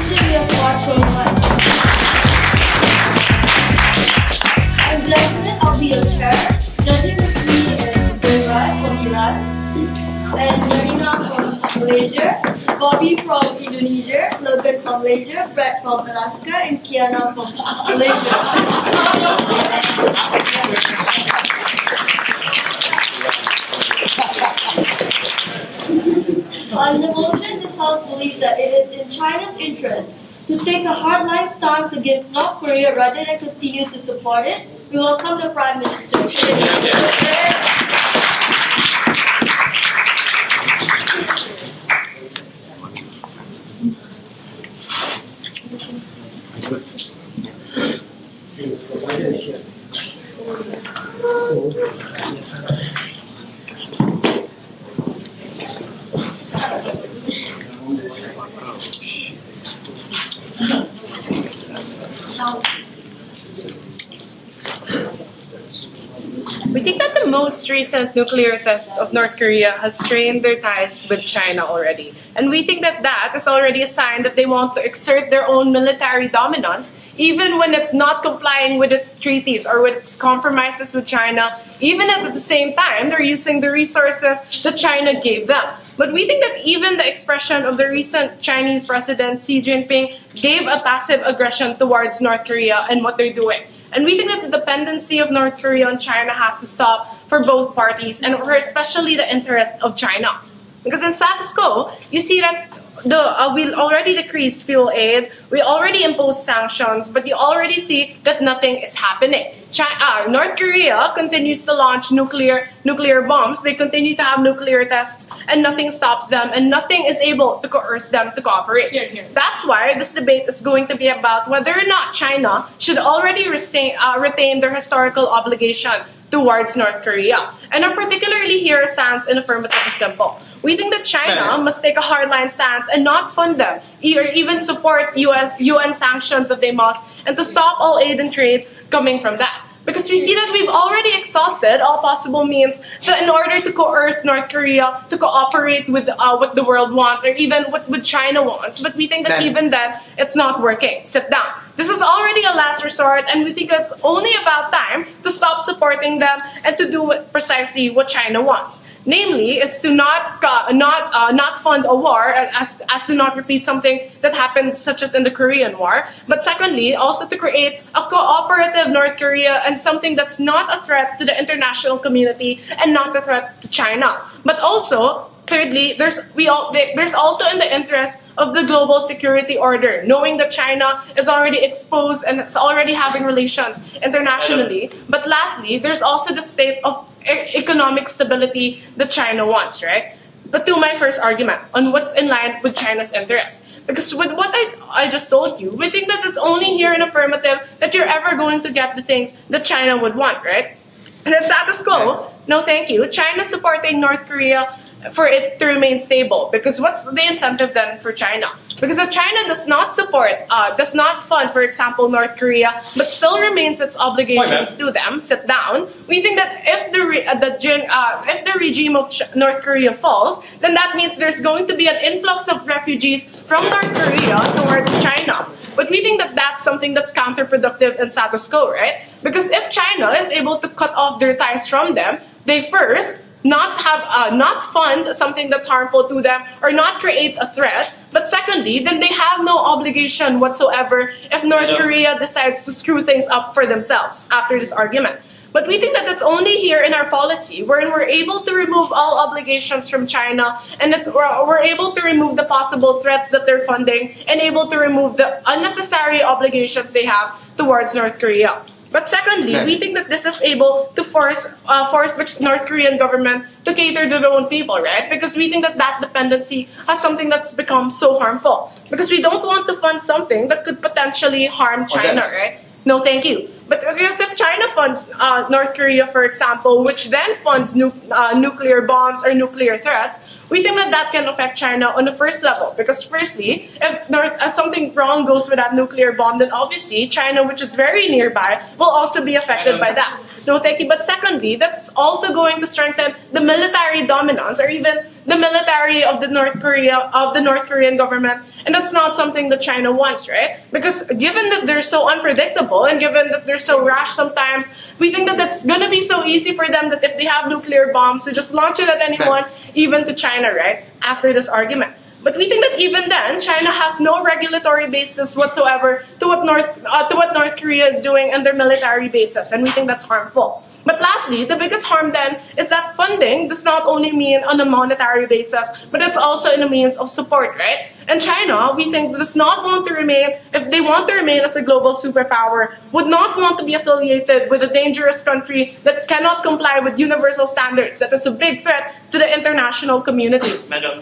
conclusion, we have fought so much. I'm blessed, I'll be your chair. Judging with me is Woodrose from Iran, and Marina from Malaysia, Bobby from Indonesia, Logan from Malaysia, Brett from Alaska, and Kiana from Malaysia. On the motion, this House believes that it is in China's interest to take a hardline stance against North Korea rather than continue to support it. We welcome the Prime Minister. We think that the most recent nuclear test of North Korea has strained their ties with China already. And we think that that is already a sign that they want to exert their own military dominance, even when it's not complying with its treaties or with its compromises with China. Even at the same time, they're using the resources that China gave them. But we think that even the expression of the recent Chinese President Xi Jinping gave a passive aggression towards North Korea and what they're doing. And we think that the dependency of North Korea on China has to stop for both parties, and for especially the interest of China. Because in status quo, you see that we already decreased fuel aid, we already imposed sanctions, but you already see that nothing is happening. North Korea continues to launch nuclear bombs, they continue to have nuclear tests, and nothing stops them, and nothing is able to coerce them to cooperate. That's why this debate is going to be about whether or not China should already retain their historical obligation towards North Korea. And our particularly here stance in affirmative is simple. We think that China must take a hardline stance and not fund them, or even support UN sanctions if they must, and to stop all aid and trade coming from that. Because we see that we've already exhausted all possible means in order to coerce North Korea to cooperate with what the world wants, or even what China wants. But we think that even then, it's not working. Sit down. This is already a last resort, and we think it's only about time to stop supporting them and to do precisely what China wants. Namely, is to not fund a war, as to not repeat something that happened, such as in the Korean War. But secondly, also to create a cooperative North Korea and something that's not a threat to the international community and not a threat to China. But also, thirdly, there's also in the interest of the global security order, knowing that China is already exposed and it's already having relations internationally. But lastly, there's also the state of economic stability that China wants, right? But to my first argument on what's in line with China's interests. Because with what I just told you, we think that it's only here in affirmative that you're ever going to get the things that China would want, right? And in status quo, no thank you. China's supporting North Korea for it to remain stable. Because what's the incentive then for China? Because if China does not fund, for example, North Korea, but still remains its obligations to them, sit down, we think that if the regime of North Korea falls, then that means there's going to be an influx of refugees from North Korea towards China. But we think that that's something that's counterproductive in status quo, right? Because if China is able to cut off their ties from them, they first not fund something that's harmful to them or not create a threat, but secondly, then they have no obligation whatsoever if North Korea decides to screw things up for themselves after this argument. But we think that that's only here in our policy, wherein we're able to remove all obligations from China, and we're able to remove the possible threats that they're funding, and able to remove the unnecessary obligations they have towards North Korea. But secondly, we think that this is able to force the North Korean government to cater to their own people, right? Because we think that that dependency has something that's become so harmful. Because we don't want to fund something that could potentially harm China, right? No, thank you. But because if China funds North Korea, for example, which then funds nuclear bombs or nuclear threats, we think that that can affect China on the first level. Because firstly, if something wrong goes with that nuclear bomb, then obviously China, which is very nearby, will also be affected by that. No, thank you. But secondly, that's also going to strengthen the military dominance or even the military of the North Korean government, and that's not something that China wants, right? Because given that they're so unpredictable and given that they're so rash sometimes, we think that it's gonna be so easy for them that if they have nuclear bombs to just launch it at anyone, even to China, right? After this argument. But we think that even then, China has no regulatory basis whatsoever to what North Korea is doing and their military bases, and we think that's harmful. But lastly, the biggest harm then is that funding does not only mean on a monetary basis, but it's also in a means of support, right? And China, we think, does not want to remain, if they want to remain as a global superpower, would not want to be affiliated with a dangerous country that cannot comply with universal standards. That is a big threat to the international community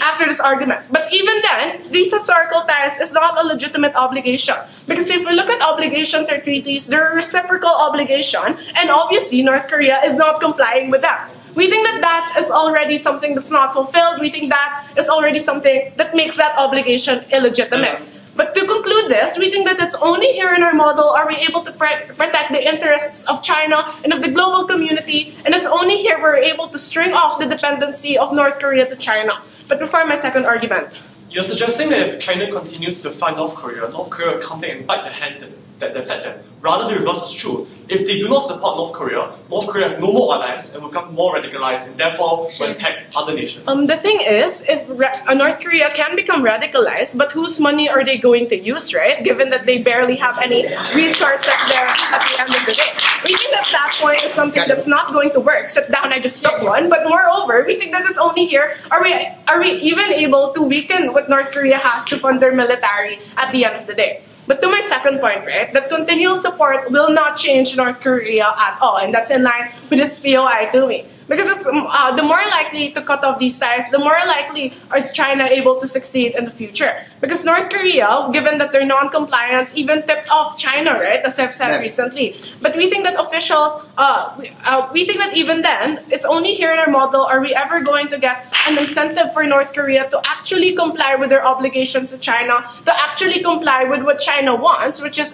after this argument. But even then, these historical ties is not a legitimate obligation. Because if we look at obligations or treaties, they're a reciprocal obligation, and obviously North Korea is not complying with them. We think that that is already something that's not fulfilled. We think that is already something that makes that obligation illegitimate. But to conclude this, we think that it's only here in our model are we able to protect the interests of China and of the global community, and it's only here we're able to string off the dependency of North Korea to China. But before my second argument. You're suggesting that if China continues to fund North Korea will come back and bite the hand that fed them. Rather, the reverse is true. If they do not support North Korea have no more allies and will become more radicalized and therefore will attack other nations. The thing is, if North Korea can become radicalized, but whose money are they going to use, right? Given that they barely have any resources there at the end of the day. We think that that point is something that's not going to work. Sit down, I just took one. But moreover, we think that it's only here, are we even able to weaken what North Korea has to fund their military at the end of the day? But to my second point, right, that continual support will not change North Korea at all, and that's in line with this POI to me. Because it's, the more likely to cut off these ties, the more likely is China able to succeed in the future. Because North Korea, given that their non-compliance, even tipped off China, right, as I've said recently. But we think that officials, we think that even then, it's only here in our model are we ever going to get an incentive for North Korea to actually comply with their obligations to China, to actually comply with what China wants, which is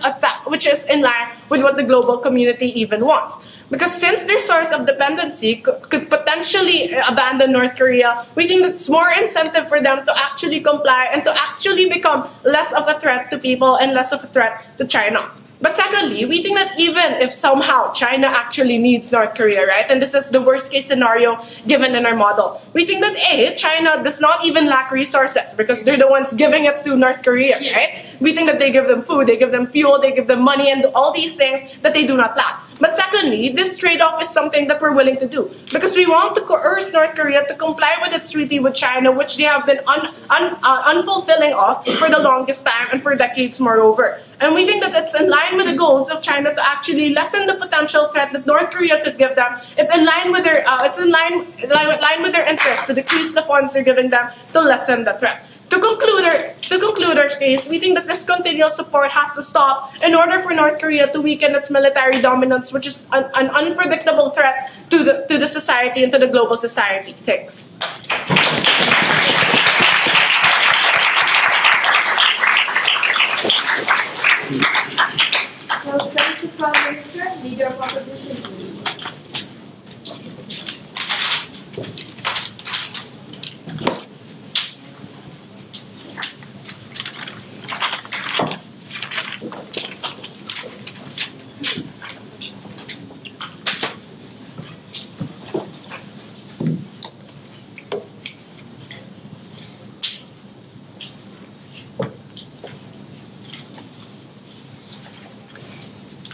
in line with what the global community even wants. Because since their source of dependency could potentially abandon North Korea, we think it's more incentive for them to actually comply and to actually become less of a threat to people and less of a threat to China. But secondly, we think that even if somehow China actually needs North Korea, right, and this is the worst case scenario given in our model, we think that China does not even lack resources because they're the ones giving it to North Korea, right? We think that they give them food, they give them fuel, they give them money, and all these things that they do not lack. But secondly, this trade-off is something that we're willing to do because we want to coerce North Korea to comply with its treaty with China, which they have been unfulfilling of for the longest time and for decades moreover. And we think that it's in line with the goals of China to actually lessen the potential threat that North Korea could give them. It's in line with their with their interests to decrease the funds they're giving them to lessen the threat. To conclude our case, we think that this continual support has to stop in order for North Korea to weaken its military dominance, which is an unpredictable threat to the society and to the global society. Thanks. So, thanks to Prime Minister, Leader of Opposition, please.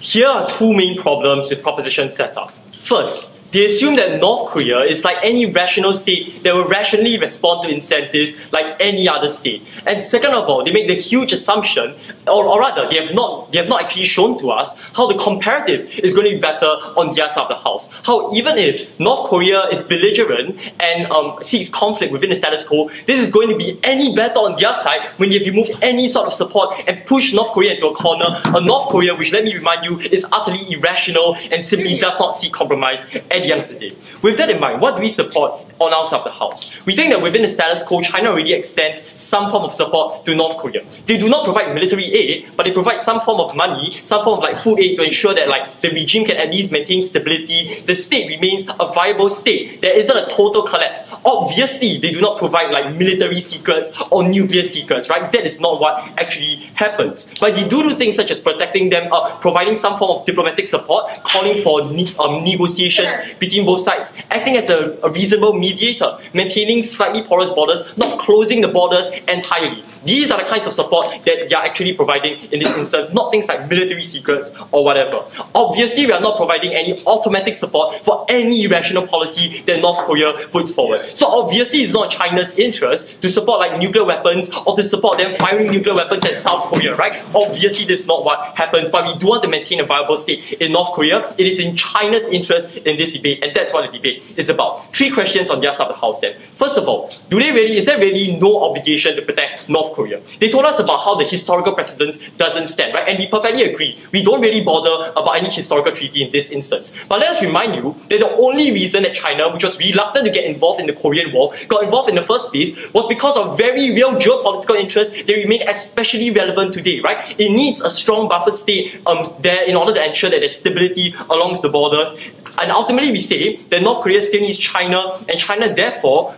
Here are two main problems with proposition setup. First, they assume that North Korea is like any rational state that will rationally respond to incentives like any other state. And second of all, they make the huge assumption, or rather, they have not actually shown to us how the comparative is going to be better on their side of the house. How even if North Korea is belligerent and seeks conflict within the status quo, this is going to be any better on their side when they've removed any sort of support and pushed North Korea into a corner. A North Korea which, let me remind you, is utterly irrational and simply does not seek compromise the end of the day. With that in mind, what do we support on our side of the house? We think that within the status quo, China already extends some form of support to North Korea. They do not provide military aid, but they provide some form of money, some form of like food aid to ensure that like the regime can at least maintain stability, the state remains a viable state. There isn't a total collapse. Obviously, they do not provide like military secrets or nuclear secrets, right? That is not what actually happens. But they do things such as protecting them, providing some form of diplomatic support, calling for negotiations between both sides, acting as a reasonable mediator, maintaining slightly porous borders, not closing the borders entirely. These are the kinds of support that they are actually providing in this instance, not things like military secrets or whatever. Obviously, we are not providing any automatic support for any rational policy that North Korea puts forward. So obviously, it's not China's interest to support like nuclear weapons or to support them firing nuclear weapons at South Korea, right? Obviously, this is not what happens, but we do want to maintain a viable state in North Korea. It is in China's interest in this debate, and that's what the debate is about. 3 questions on their side of the house then. First of all, is there really no obligation to protect North Korea? They told us about how the historical precedent doesn't stand, right? And we perfectly agree. We don't really bother about any historical treaty in this instance. But let us remind you that the only reason that China, which was reluctant to get involved in the Korean War, got involved in the first place was because of very real geopolitical interests that remain especially relevant today, right? It needs a strong buffer state there in order to ensure that there's stability along the borders. And ultimately, we say that North Korea still needs China, and China therefore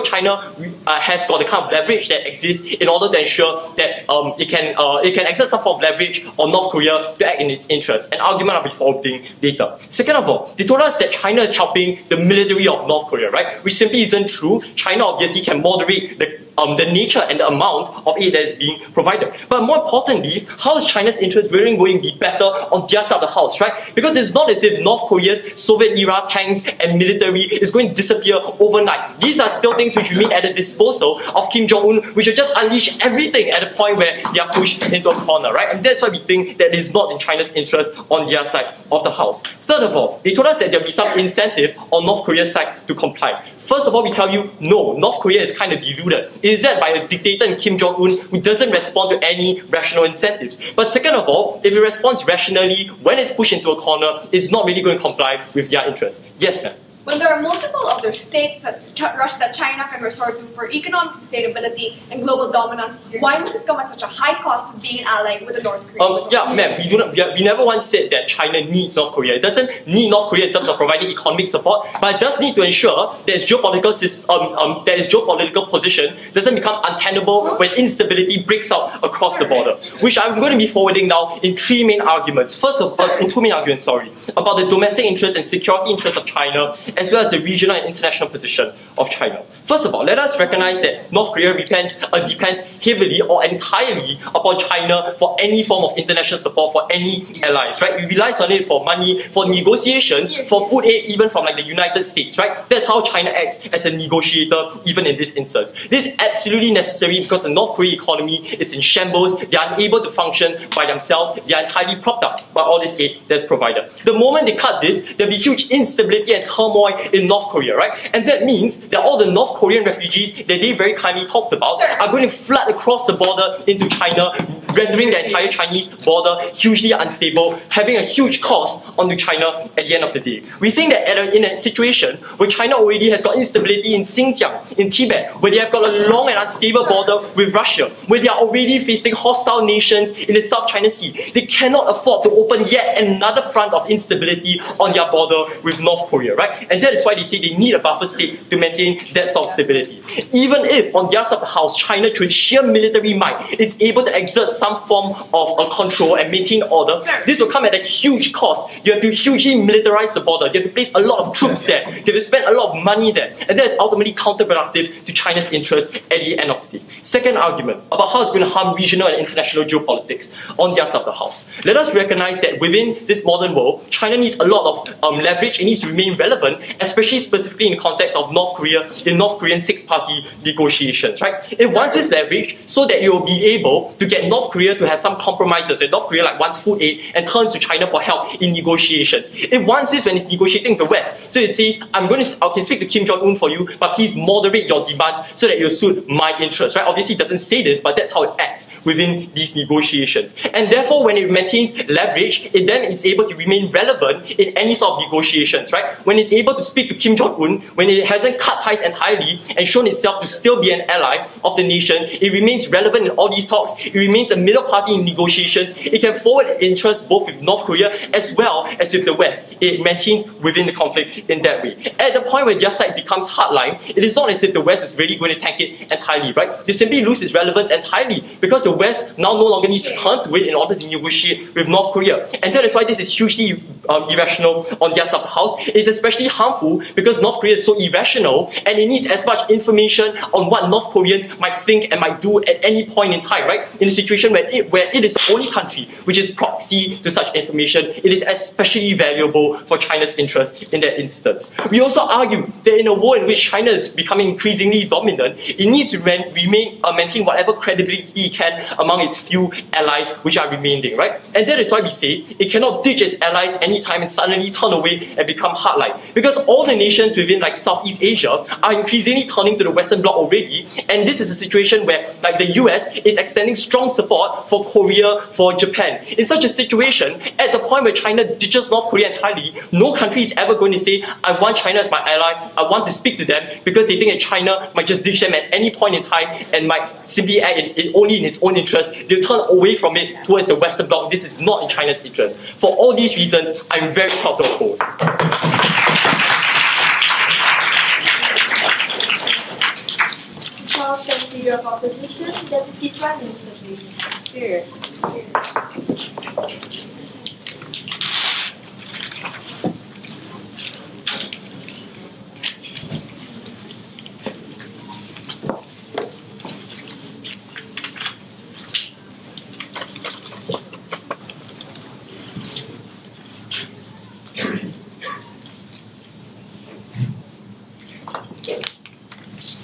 China has got the kind of leverage that exists in order to ensure that it can exert some form of leverage on North Korea to act in its interest. An argument I'll be forwarding later. Second of all, they told us that China is helping the military of North Korea, right? Which simply isn't true. China obviously can moderate the nature and the amount of aid that is being provided. But more importantly, how is China's interest really going to be better on their side of the house, right? Because it's not as if North Korea's Soviet-era tanks and military is going to disappear overnight. These are still things which remain at the disposal of Kim Jong-un, which will just unleash everything at the point where they are pushed into a corner, right? And that's why we think that it is not in China's interest on their side of the house. Third of all, they told us that there will be some incentive on North Korea's side to comply. First of all, we tell you, no, North Korea is kind of deluded. It is led by a dictator in Kim Jong-un who doesn't respond to any rational incentives. But second of all, if it responds rationally when it's pushed into a corner, it's not really going to comply with their interests. Yes, ma'am. When there are multiple other states that China can resort to for economic sustainability and global dominance, why must it come at such a high cost of being an ally with the North Korea? Yeah, ma'am, we never once said that China needs North Korea. It doesn't need North Korea in terms of providing economic support, but it does need to ensure that its geopolitical position doesn't become untenable when instability breaks out across the border, which I'm going to be forwarding now in 2 main arguments. About the domestic interests and security interests of China, as well as the regional and international position of China. First of all, let us recognize that North Korea depends heavily or entirely upon China for any form of international support for any allies, right? We rely on it for money, for negotiations, for food aid, even from like the United States, right? That's how China acts as a negotiator, even in this instance. This is absolutely necessary because the North Korean economy is in shambles. They are unable to function by themselves. They are entirely propped up by all this aid that's provided. The moment they cut this, there'll be huge instability and turmoil in North Korea, right? And that means that all the North Korean refugees that they very kindly talked about are going to flood across the border into China, rendering the entire Chinese border hugely unstable, having a huge cost onto China at the end of the day. We think that in a situation where China already has got instability in Xinjiang, in Tibet, where they have got a long and unstable border with Russia, where they are already facing hostile nations in the South China Sea, they cannot afford to open yet another front of instability on their border with North Korea, right? And that is why they say they need a buffer state to maintain that sort of stability. Even if, on their side of the house, China, through sheer military might, is able to exert some form of control and maintain order, this will come at a huge cost. You have to hugely militarize the border. You have to place a lot of troops there. You have to spend a lot of money there. And that is ultimately counterproductive to China's interest at the end of the day. Second argument about how it's going to harm regional and international geopolitics on their side of the house. Let us recognize that within this modern world, China needs a lot of leverage. It needs to remain relevant, especially specifically in the context of North Korea, in North Korean 6-party negotiations, right? It wants this leverage so that it will be able to get North Korea to have some compromises, where North Korea like wants food aid and turns to China for help in negotiations. It wants this when it's negotiating with the West. So it says, I can speak to Kim Jong-un for you, but please moderate your demands so that it will suit my interests, right? Obviously it doesn't say this, but that's how it acts within these negotiations. And therefore, when it maintains leverage, it then is able to remain relevant in any sort of negotiations, right? When it's able to speak to Kim Jong-un, when it hasn't cut ties entirely and shown itself to still be an ally of the nation, it remains relevant in all these talks, it remains a middle party in negotiations, it can forward interests both with North Korea as well as with the West. It maintains within the conflict in that way. At the point where their side becomes hardline, it is not as if the West is really going to tank it entirely, right? They simply lose its relevance entirely because the West now no longer needs to turn to it in order to negotiate with North Korea. And that is why this is hugely irrational on their side of the house. It's especially harmful because North Korea is so irrational and it needs as much information on what North Koreans might think and might do at any point in time, right? In a situation where it is the only country which is proxy to such information, it is especially valuable for China's interest in that instance. We also argue that in a world in which China is becoming increasingly dominant, it needs to maintain whatever credibility it can among its few allies which are remaining, right? And that is why we say it cannot ditch its allies anytime and suddenly turn away and become hardline. Because all the nations within like Southeast Asia are increasingly turning to the Western bloc already, and this is a situation where like the US is extending strong support for Korea, for Japan. In such a situation, at the point where China ditches North Korea entirely, no country is ever going to say, I want China as my ally, I want to speak to them, because they think that China might just ditch them at any point in time and might simply act only in its own interest. They'll turn away from it towards the Western bloc. This is not in China's interest. For all these reasons, I'm very proud to oppose. Now, thank you, your opposition. Deputy Prime Minister, please. Here.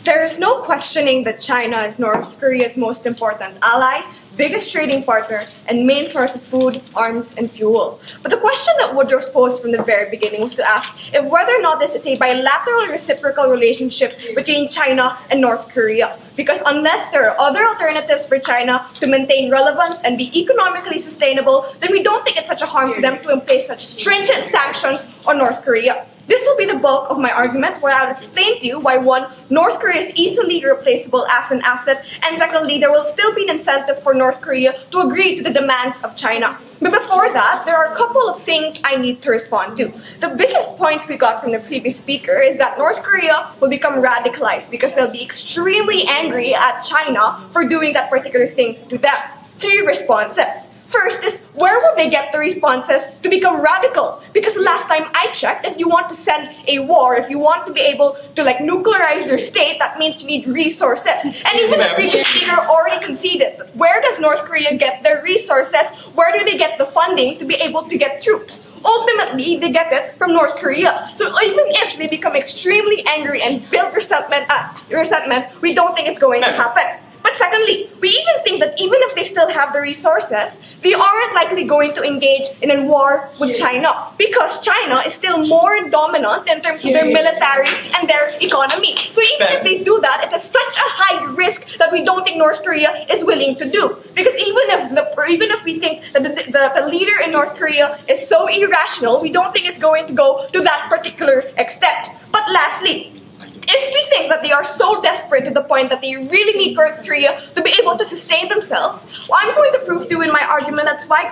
There is no questioning that China is North Korea's most important ally, biggest trading partner, and main source of food, arms, and fuel. But the question that Woodrose posed from the very beginning was to ask if whether or not this is a bilateral reciprocal relationship between China and North Korea. Because unless there are other alternatives for China to maintain relevance and be economically sustainable, then we don't think it's such a harm for them to impose such stringent sanctions on North Korea. This will be the bulk of my argument, where I'll explain to you why, one, North Korea is easily replaceable as an asset, and secondly, there will still be an incentive for North Korea to agree to the demands of China. But before that, there are a couple of things I need to respond to. The biggest point we got from the previous speaker is that North Korea will become radicalized because they'll be extremely angry at China for doing that particular thing to them. 3 responses. First is, where will they get the responses to become radical? Because last time I checked, if you want to send a war, if you want to be able to like nuclearize your state, that means you need resources. And even the previous speaker already conceded. Where does North Korea get their resources? Where do they get the funding to be able to get troops? Ultimately, they get it from North Korea. So even if they become extremely angry and build resentment, we don't think it's going to happen. But secondly, we even think that even if they still have the resources, they aren't likely going to engage in a war with China, because China is still more dominant in terms of their military and their economy. So even if they do that, it is such a high risk that we don't think North Korea is willing to do. Because even if we think that the leader in North Korea is so irrational, we don't think it's going to go to that particular extent. But lastly, if we think that they are so desperate to the point that they really need North Korea to be able to sustain themselves, well, I'm going to prove to you in my argument that's why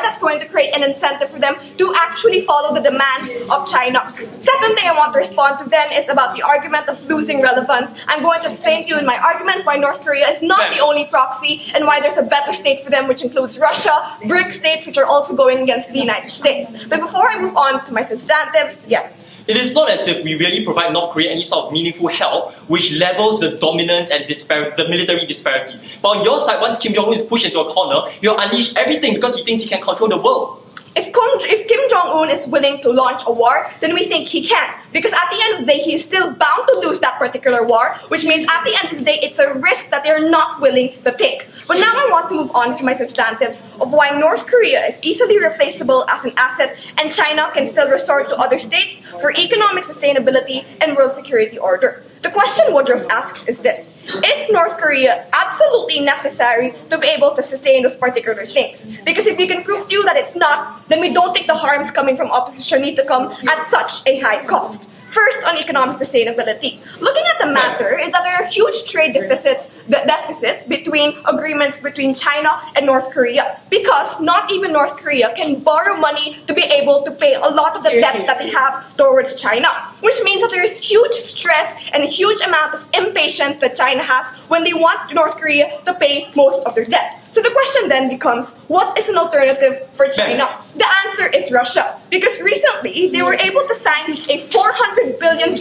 that's going to create an incentive for them to actually follow the demands of China. Second thing I want to respond to then is about the argument of losing relevance. I'm going to explain to you in my argument why North Korea is not the only proxy and why there's a better state for them, which includes Russia, BRIC states, which are also going against the United States. But before I move on to my substantives, yes. It is not as if we really provide North Korea any sort of meaningful help which levels the dominance and the military disparity. But on your side, once Kim Jong-un is pushed into a corner, you'll unleash everything because he thinks he can control the world. If Kim Jong-un is willing to launch a war, then we think he can. Because at the end of the day, he's still bound to lose that particular war, which means at the end of the day, it's a risk that they're not willing to take. But now I want to move on to my substantives of why North Korea is easily replaceable as an asset and China can still resort to other states for economic sustainability and world security order. The question Woodrose asks is this: is North Korea absolutely necessary to be able to sustain those particular things? Because if we can prove to you that it's not, then we don't think the harms coming from opposition need to come at such a high cost. First, on economic sustainability. Looking at the matter is that there are huge trade deficits between agreements between China and North Korea, because not even North Korea can borrow money to be able to pay a lot of the debt that they have towards China, which means that there is huge stress and a huge amount of impatience that China has when they want North Korea to pay most of their debt. So the question then becomes, what is an alternative for China? The answer is Russia, because recently they were able to sign a $400 billion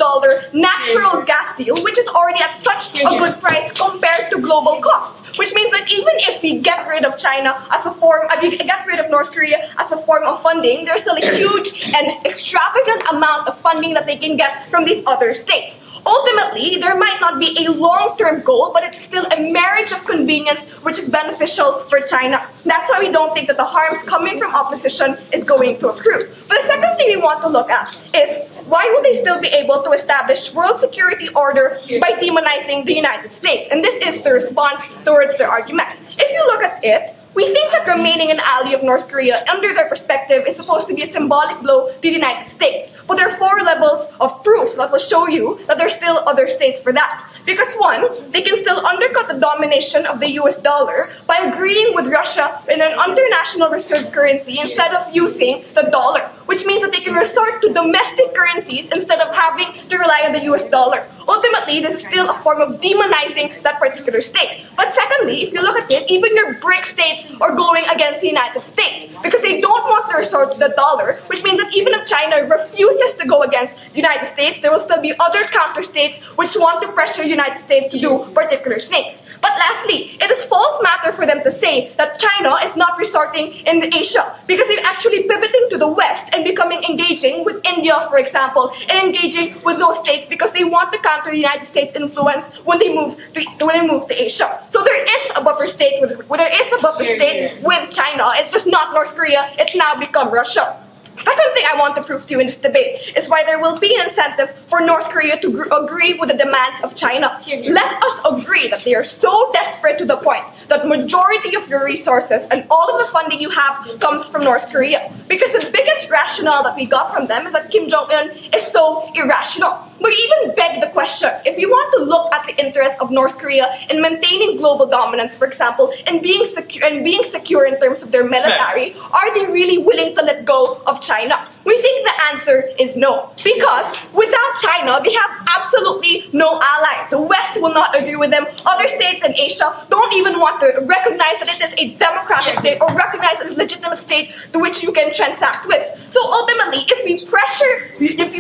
natural gas deal, which is already at such a good price compared to global costs, which means that even if we get rid of China as a form, we get rid of North Korea as a form of funding, there's still a huge and extravagant amount of funding that they can get from these other states. Ultimately, there might not be a long-term goal, but it's still a marriage of convenience which is beneficial for China. That's why we don't think that the harms coming from opposition is going to accrue. But the second thing we want to look at is, why will they still be able to establish world security order by demonizing the United States? And this is the response towards their argument. If you look at it, we think that remaining an ally of North Korea, under their perspective, is supposed to be a symbolic blow to the United States. But there are 4 levels of proof that will show you that there are still other states for that. Because one, they can still undercut the domination of the US dollar by agreeing with Russia in an international reserve currency instead of using the dollar, which means that they can resort to domestic currencies instead of having to rely on the US dollar. Ultimately, this is still a form of demonizing that particular state. But secondly, if you look at it, even your BRIC states are going against the United States because they don't want to resort to the dollar, which means that even if China refuses to go against the United States, there will still be other counter states which want to pressure the United States to do particular things. But lastly, it is false matter for them to say that China is not resorting in Asia, because they're actually pivoting to the West and engaging with India, for example, and engaging with those states because they want to counter the United States' influence when they move to Asia. So there is a buffer state with China. It's just not North Korea. It's now become Russia. Second thing I want to prove to you in this debate is why there will be an incentive for North Korea to agree with the demands of China. Let us agree that they are so desperate to the point that majority of your resources and all of the funding you have comes from North Korea. Because the biggest rationale that we got from them is that Kim Jong-un is so irrational. We even beg the question, if you want to look at the interests of North Korea in maintaining global dominance, for example, and being secure in terms of their military, are they really willing to let go of China? We think the answer is no. Because without China, they have absolutely no ally. The West will not agree with them. Other states in Asia don't even want to recognize that it is a democratic state or recognize it as a legitimate state to which you can transact with. So ultimately, if we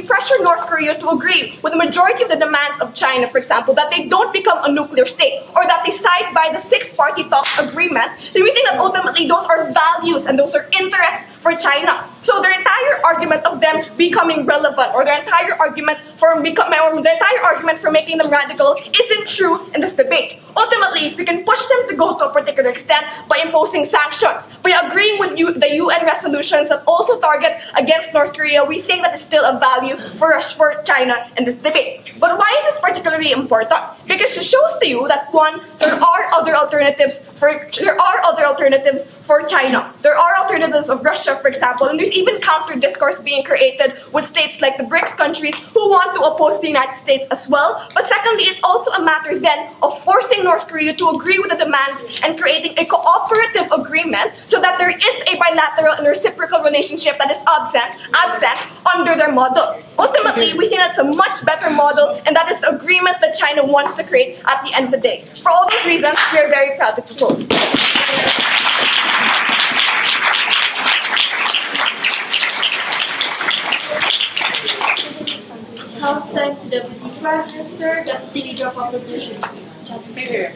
pressure North Korea to agree with the majority of the demands of China, for example, that they don't become a nuclear state, or that they side by the 6-party talks agreement, then we think that ultimately those are values and those are interests for China. So their entire argument of them becoming relevant, or their entire argument for making them radical, isn't true in this debate. Ultimately, if we can push them to go to a particular extent by imposing sanctions, by agreeing with the UN resolutions that also target against North Korea, we think that is still a value for China in this debate. But why is this particularly important? Because it shows to you that one, there are other alternatives for China. There are alternatives of Russia, for example, and there's even counter discourse being created with states like the BRICS countries who want to oppose the United States as well. But secondly, it's also a matter then of forcing North Korea to agree with the demands and creating a cooperative agreement so that there is a bilateral and reciprocal relationship that is absent under their model. Ultimately, we think that's a much better model, and that is the agreement that China wants to create at the end of the day. For all those reasons, we are very proud to propose. House thanks to Deputy Prime Minister, Deputy Leader of Opposition. Here.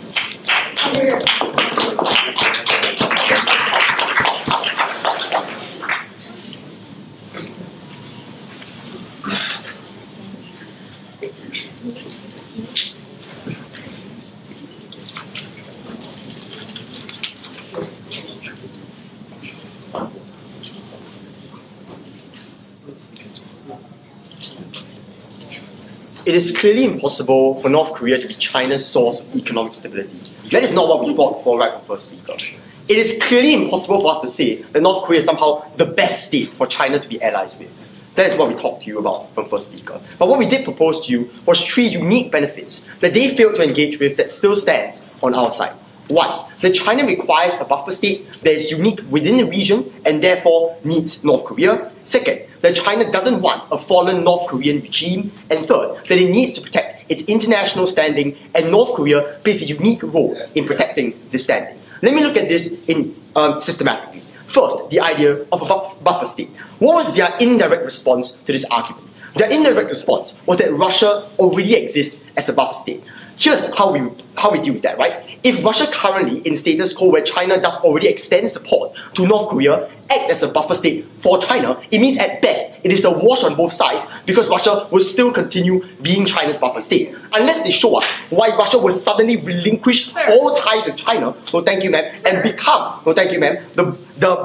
is clearly impossible for North Korea to be China's source of economic stability. That is not what we fought for right from first speaker. It is clearly impossible for us to say that North Korea is somehow the best state for China to be allies with. That is what we talked to you about from first speaker. But what we did propose to you was 3 unique benefits that they failed to engage with that still stands on our side. 1. That China requires a buffer state that is unique within the region and therefore needs North Korea. 2nd, that China doesn't want a fallen North Korean regime. And 3rd, that it needs to protect its international standing, and North Korea plays a unique role in protecting this standing. Let me look at this systematically. First, the idea of a buffer state. What was their indirect response to this argument? Their indirect response was that Russia already exists as a buffer state. Here's how we deal with that, right? If Russia currently in status quo where China does already extend support to North Korea, act as a buffer state for China, it means at best it is a wash on both sides because Russia will still continue being China's buffer state. Unless they show us why Russia will suddenly relinquish all ties with China, no thank you ma'am, and become, no thank you ma'am, the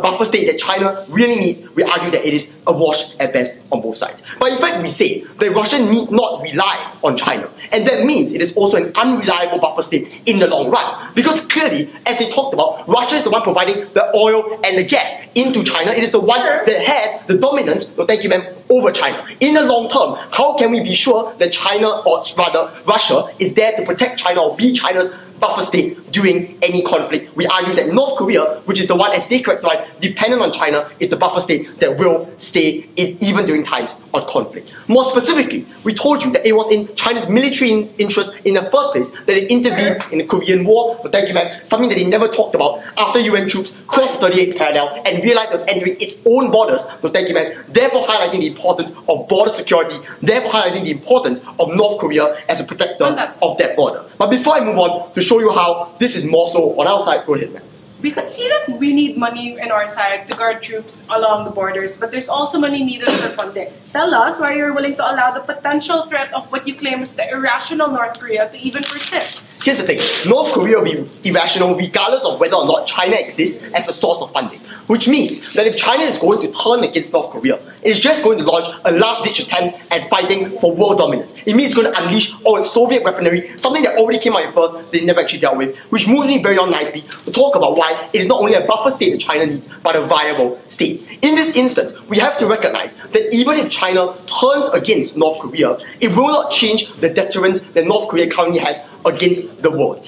buffer state that China really needs, we argue that it is a wash at best on both sides. But in fact we say that Russia need not rely on China, and that means it is also an unreliable buffer state in the long run. Because clearly, as they talked about, Russia is the one providing the oil and the gas into China. It is the one that has the dominance, no thank you ma'am, over China. In the long term, how can we be sure that China, or rather Russia, is there to protect China or be China's buffer state during any conflict? We argue that North Korea, which is the one as they characterize, dependent on China, is the buffer state that will stay in even during times of conflict. More specifically, we told you that it was in China's military interest in the first place that it intervened in the Korean War, but thank you ma'am, something that they never talked about after UN troops crossed the 38th parallel and realized it was entering its own borders, but thank you ma'am, therefore highlighting the importance of border security, therefore highlighting the importance of North Korea as a protector of that border. But before I move on to show you how this is more so on our side, go ahead ma'am. We could see that we need money in our side to guard troops along the borders, but there's also money needed for funding. Tell us why you're willing to allow the potential threat of what you claim is the irrational North Korea to even persist. Here's the thing, North Korea will be irrational regardless of whether or not China exists as a source of funding. Which means that if China is going to turn against North Korea, it is just going to launch a last-ditch attempt at fighting for world dominance. It means it's going to unleash all its Soviet weaponry, something that already came out first, they never actually dealt with, which moves me very on nicely to talk about why it is not only a buffer state that China needs, but a viable state. In this instance, we have to recognize that even if China turns against North Korea, it will not change the deterrence that North Korea currently has against the world.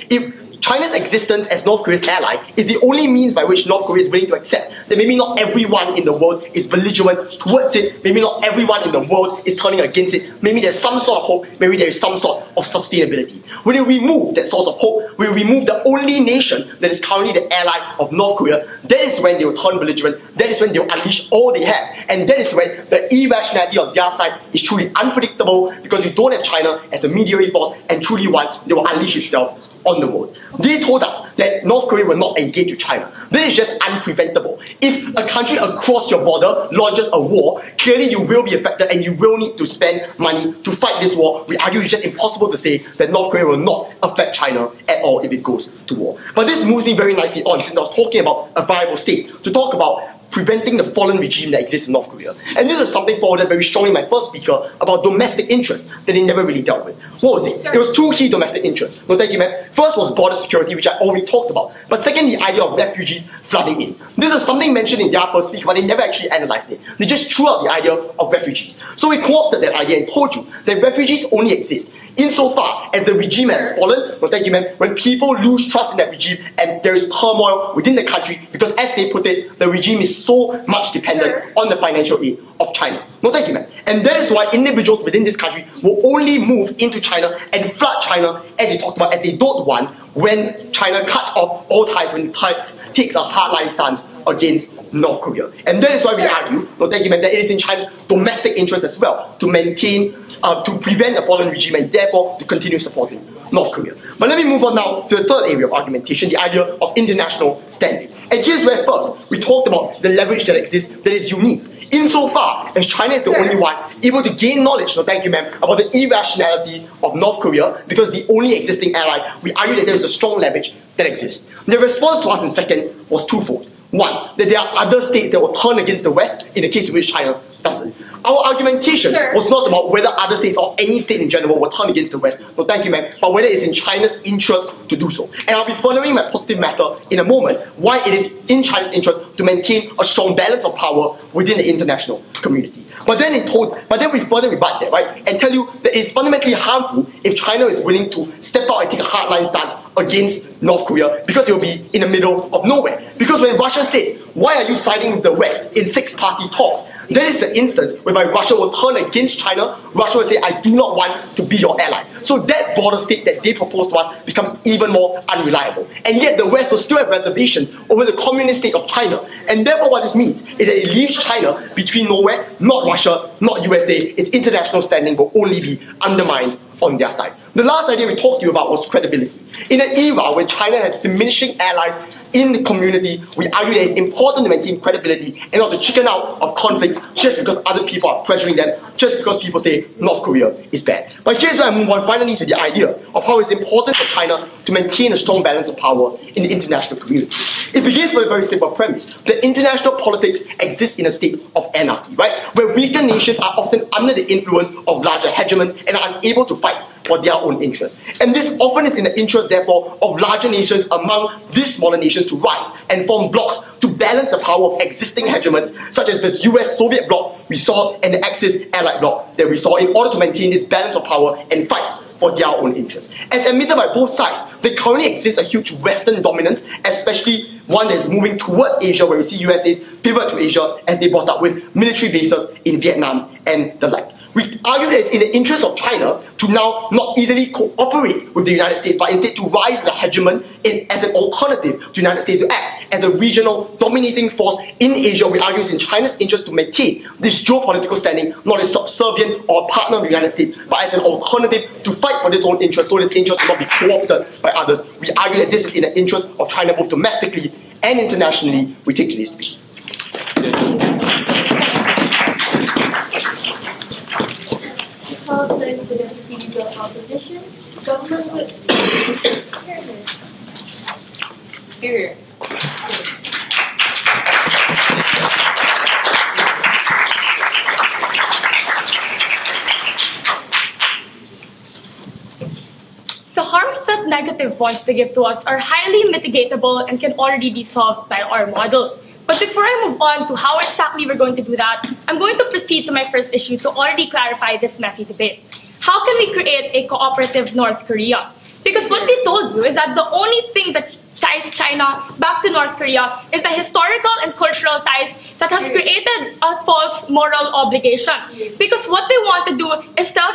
China's existence as North Korea's ally is the only means by which North Korea is willing to accept that maybe not everyone in the world is belligerent towards it, maybe not everyone in the world is turning against it, maybe there's some sort of hope, maybe there is some sort of sustainability. When you remove that source of hope, when you remove the only nation that is currently the ally of North Korea, that is when they will turn belligerent, that is when they will unleash all they have, and that is when the irrationality on their side is truly unpredictable because you don't have China as a mediating force and truly one that will unleash itself on the world. They told us that North Korea will not engage with China. This is just unpreventable. If a country across your border launches a war, clearly you will be affected and you will need to spend money to fight this war. We argue it's just impossible to say that North Korea will not affect China at all if it goes to war. But this moves me very nicely on, since I was talking about a viable state, to talk about preventing the fallen regime that exists in North Korea. And this is something forwarded very strongly in my first speaker about domestic interests that they never really dealt with. What was it? It was 2 key domestic interests. No, thank you, ma'am. First was border security, which I already talked about. But second, the idea of refugees flooding in. This is something mentioned in their first speaker, but they never actually analyzed it. They just threw out the idea of refugees. So we co-opted that idea and told you that refugees only exist insofar as the regime has fallen, no thank you ma'am, when people lose trust in that regime and there is turmoil within the country because, as they put it, the regime is so much dependent on the financial aid of China. No thank you ma'am. And that is why individuals within this country will only move into China and flood China, as you talked about, as they don't want, when China cuts off all ties, when it takes a hardline stance against North Korea. And that is why we argue, no thank you ma'am, that it is in China's domestic interest as well to maintain, to prevent the fallen regime and therefore to continue supporting North Korea. But let me move on now to the third area of argumentation, the idea of international standing. And here's where first, we talked about the leverage that exists that is unique. Insofar as China is the only one able to gain knowledge, no thank you ma'am, about the irrationality of North Korea because the only existing ally, we argue that there is a strong leverage that exists. The response to us in second was twofold. one, that there are other states that will turn against the West in the case in which China doesn't. Our argumentation was not about whether other states or any state in general will turn against the West. No, thank you, ma'am. But whether it's in China's interest to do so. And I'll be furthering my positive matter in a moment why it is in China's interest to maintain a strong balance of power within the international community. But then we further rebut that, right? And tell you that it's fundamentally harmful if China is willing to step out and take a hardline stance against North Korea because it will be in the middle of nowhere. Because when Russia says, why are you siding with the West in six-party talks? That is the instance whereby Russia will turn against China. Russia will say, I do not want to be your ally. So that border state that they propose to us becomes even more unreliable. And yet the West will still have reservations over the communist state of China. And therefore what this means is that it leaves China between nowhere, not Russia, not USA. Its international standing will only be undermined on their side. The last idea we talked to you about was credibility. In an era where China has diminishing allies in the community, we argue that it's important to maintain credibility and not to chicken out of conflicts just because other people are pressuring them, just because people say North Korea is bad. But here's where I move on finally to the idea of how it's important for China to maintain a strong balance of power in the international community. It begins with a very simple premise, that international politics exists in a state of anarchy, right? Where weaker nations are often under the influence of larger hegemons and are unable to fight for their own interests. And this often is in the interest, therefore, of larger nations among these smaller nations to rise and form blocs to balance the power of existing hegemons, such as this US-Soviet bloc we saw and the Axis-Allied bloc that we saw, in order to maintain this balance of power and fight for their own interests. As admitted by both sides, there currently exists a huge Western dominance, especially one that is moving towards Asia, where we see USA's pivot to Asia as they brought up with military bases in Vietnam and the like. We argue that it's in the interest of China to now not easily cooperate with the United States, but instead to rise as a hegemon as an alternative to the United States, to act as a regional dominating force in Asia. We argue it's in China's interest to maintain this geopolitical standing, not as subservient or a partner of the United States, but as an alternative to fight for its own interests, so that its interests will not be co-opted by others. We argue that this is in the interest of China both domestically and internationally. We take today's speech. Husbands in a speech of opposition, government would here. The harms that negative wants to give to us are highly mitigatable and can already be solved by our model. But before I move on to how exactly we're going to do that, I'm going to proceed to my first issue to already clarify this messy debate. How can we create a cooperative North Korea? Because what we told you is that the only thing that ties China back to North Korea is the historical and cultural ties that has created a false moral obligation. Because what they want to do is tell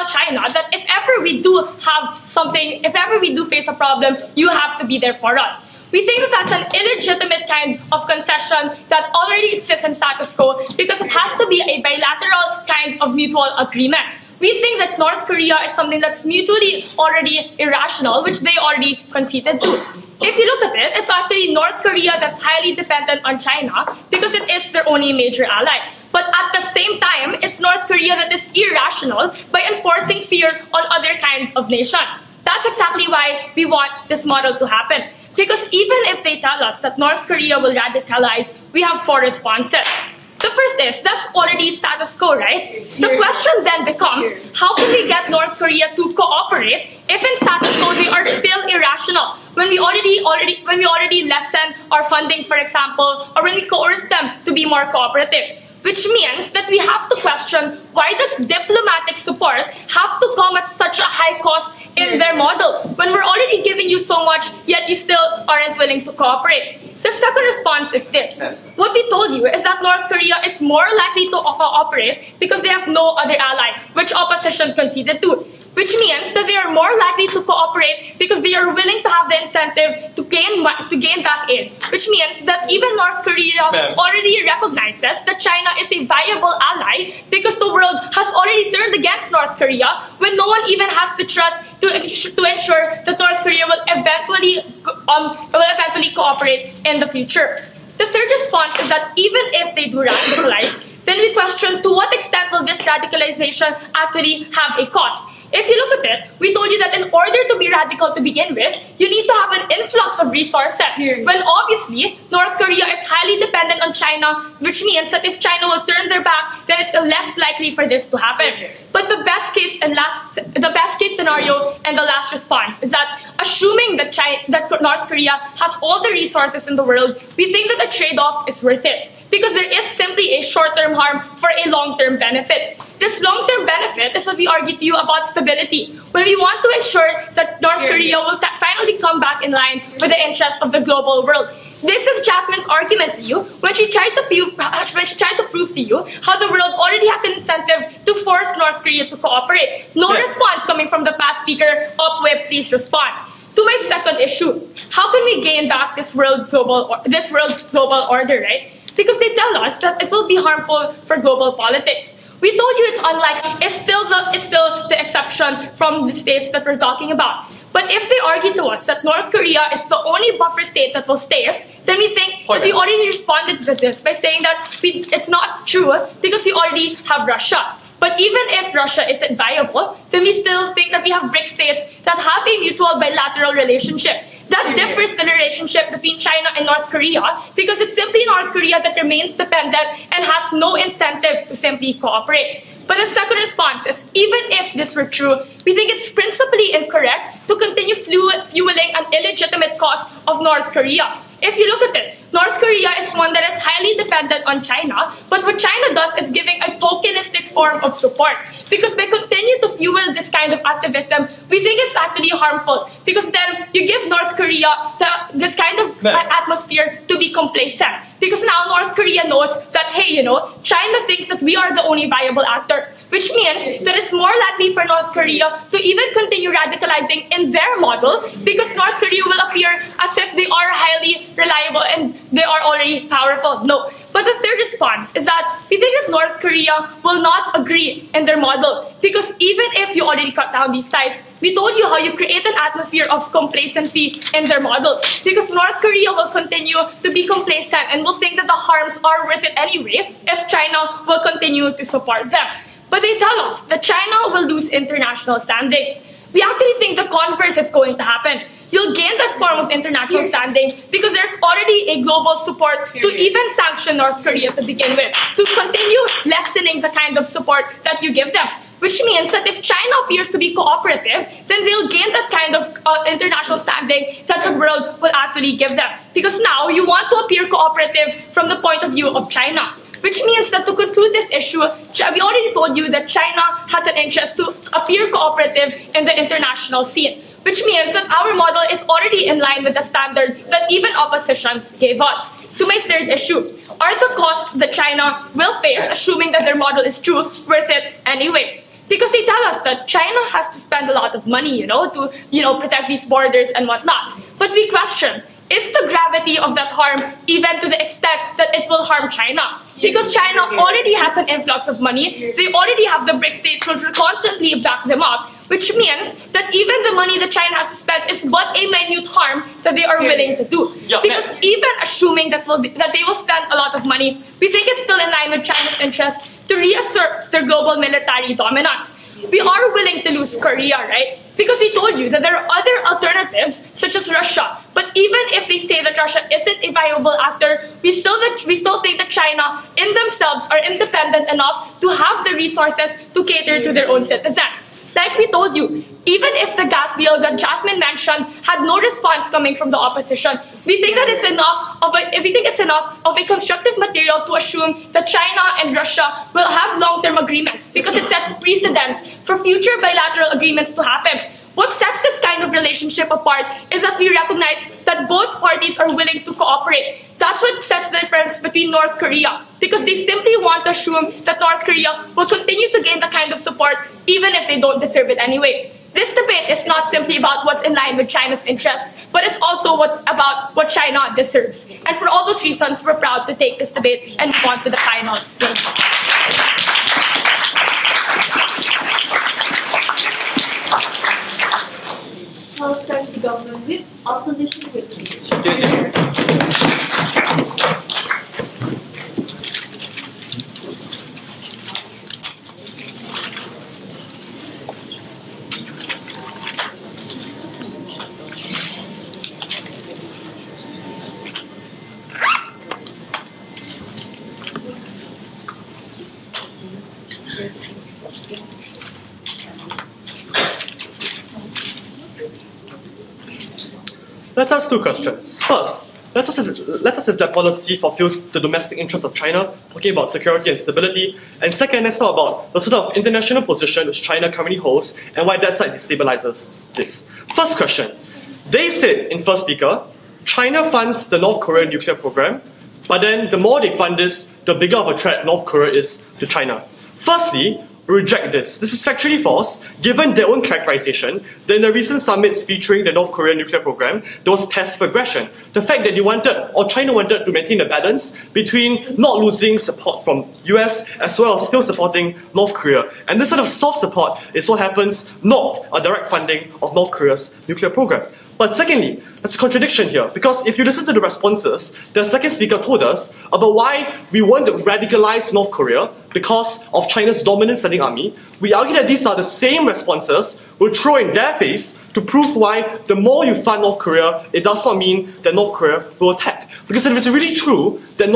China that if ever we do have something, if ever we do face a problem, you have to be there for us. We think that that's an illegitimate kind of concession that already exists in status quo because it has to be a bilateral kind of mutual agreement. We think that North Korea is something that's mutually already irrational, which they already conceded to. If you look at it, it's actually North Korea that's highly dependent on China because it is their only major ally. But at the same time, it's North Korea that is irrational by enforcing fear on other kinds of nations. That's exactly why we want this model to happen. Because even if they tell us that North Korea will radicalize, we have four responses. The first is, that's already status quo, right? The question then becomes, how can we get North Korea to cooperate if in status quo they are still irrational? When we already lessen our funding, for example, or when we coerce them to be more cooperative. Which means that we have to question, why does diplomatic support have to come at such a high cost in their model when we're already giving you so much, yet you still aren't willing to cooperate? The second response is this. What we told you is that North Korea is more likely to cooperate because they have no other ally, which opposition conceded to. Which means that they are more likely to cooperate because they are willing to have the incentive to gain back aid. Which means that even North Korea already recognizes that China is a viable ally because the world has already turned against North Korea when no one even has the trust to ensure that North Korea will eventually cooperate in the future. The third response is that even if they do radicalize, then we question to what extent will this radicalization actually have a cost. If you look at it, we told you that in order to be radical to begin with, you need to have an influx of resources. When obviously, North Korea is highly dependent on China, which means that if China will turn their back, then it's less likely for this to happen. But the best case scenario and the last response is that assuming that North Korea has all the resources in the world, we think that the trade-off is worth it. Because there is simply a short-term harm for a long-term benefit. This long-term benefit is what we argue to you about stability, when we want to ensure that North Korea will finally come back in line with the interests of the global world. This is Jasmine's argument to you when she tried to prove to you how the world already has an incentive to force North Korea to cooperate. No response coming from the past speaker. Upwip, please respond. To my second issue, how can we gain back this world global order, right? Because they tell us that it will be harmful for global politics. We told you it's unlikely. It's still the exception from the states that we're talking about. But if they argue to us that North Korea is the only buffer state that will stay, then we think that we already responded to this by saying that it's not true because we already have Russia. But even if Russia isn't viable, then we still think that we have BRIC states that have a mutual bilateral relationship. That differs the relationship between China and North Korea because it's simply North Korea that remains dependent and has no incentive to simply cooperate. But the second response is, even if this were true, we think it's principally incorrect to continue fueling an illegitimate cause of North Korea. If you look at it, North Korea is one that is highly dependent on China, but what China does is giving a tokenistic form of support. Because by continuing to fuel this kind of activism, we think it's actually harmful. Because then you give North Korea this kind of atmosphere to be complacent. Because now North Korea knows that, hey, China thinks that we are the only viable actor. Which means that it's more likely for North Korea to even continue radicalizing in their model because North Korea will appear as if they are highly reliable and they are already powerful. No. But the third response is that we think that North Korea will not agree in their model because even if you already cut down these ties, we told you how you create an atmosphere of complacency in their model because North Korea will continue to be complacent and will think that the harms are worth it anyway if China will continue to support them. But they tell us that China will lose international standing. We actually think the converse is going to happen. You'll gain that form of international standing because there's already a global support to even sanction North Korea to begin with, to continue lessening the kind of support that you give them. Which means that if China appears to be cooperative, then they'll gain that kind of international standing that the world will actually give them. Because now you want to appear cooperative from the point of view of China. Which means that to conclude this issue, we already told you that China has an interest to appear cooperative in the international scene. Which means that our model is already in line with the standard that even opposition gave us. To my third issue, are the costs that China will face, assuming that their model is true, worth it anyway? Because they tell us that China has to spend a lot of money, to protect these borders and whatnot. But we question, is the gravity of that harm even to the extent that it will harm China? Because China already has an influx of money, they already have the BRIC states which will constantly back them up, which means that even the money that China has to spend is but a minute harm that they are willing to do. Because even assuming that they will spend a lot of money, we think it's still in line with China's interest to reassert their global military dominance. We are willing to lose Korea, right? Because we told you that there are other alternatives, such as Russia. But even if they say that Russia isn't a viable actor, we still think that China in themselves are independent enough to have the resources to cater to their own citizens. Like we told you, even if the gas deal that Jasmine mentioned had no response coming from the opposition, we think that it's enough of a constructive material to assume that China and Russia will have long-term agreements because it sets precedents for future bilateral agreements to happen. What sets this kind of relationship apart is that we recognize that both parties are willing to cooperate. That's what sets the difference between North Korea, because they simply want to assume that North Korea will continue to gain the kind of support even if they don't deserve it anyway. This debate is not simply about what's in line with China's interests, but it's also about what China deserves. And for all those reasons, we're proud to take this debate and move on to the final stage. Now starts the government with opposition with. Let's ask two questions. First, let's ask if that policy fulfills the domestic interests of China, talking about security and stability. And second, let's talk about the sort of international position which China currently holds and why that side destabilizes this. First question. They said in first speaker, China funds the North Korean nuclear program, but then the more they fund this, the bigger of a threat North Korea is to China. Firstly, reject this. This is factually false, given their own characterization. Then the recent summits featuring the North Korean nuclear program, there was passive aggression. The fact that they wanted, or China wanted to maintain a balance between not losing support from US as well as still supporting North Korea. And this sort of soft support is what happens, not a direct funding of North Korea's nuclear program. But secondly, there's a contradiction here, because if you listen to the responses, the second speaker told us about why we want to radicalize North Korea because of China's dominant standing army. We argue that these are the same responses we'll throw in their face to prove why the more you fund North Korea, it does not mean that North Korea will attack. Because if it's really true that